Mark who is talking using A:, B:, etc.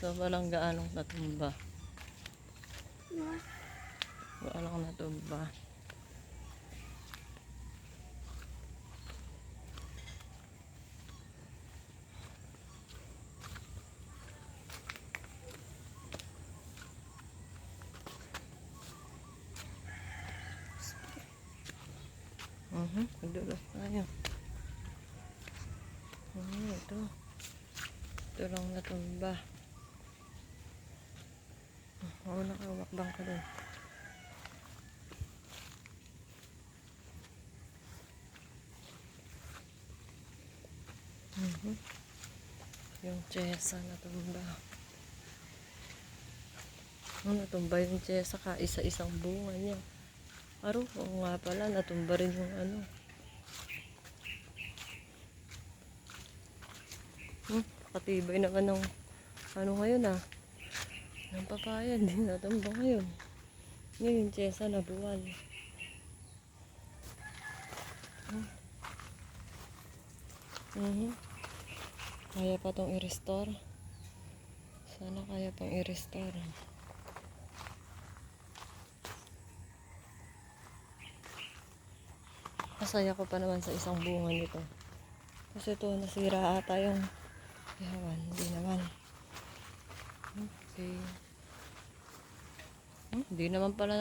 A: Ito walang gaanong natumba. Walang natumba. Magdulas tayo. Ito. Ito lang natumba. Nakawakbang ka doon. Yung tsesa natumba. Natumba yung tsesa ka isa-isang bunga niya. Oo nga pala, natumba rin yung ano. Pakatibay naman ng ano ngayon ng papaya, hindi natumba ngayon. Ngayon yung tsesa na buwan. Kaya pa tong i-restore. Sana kaya pang i-restore. Masaya ko pa naman sa isang bunga nito. Kasi ito nasira ata yung yawan. Hindi naman. Okay. Hindi naman pala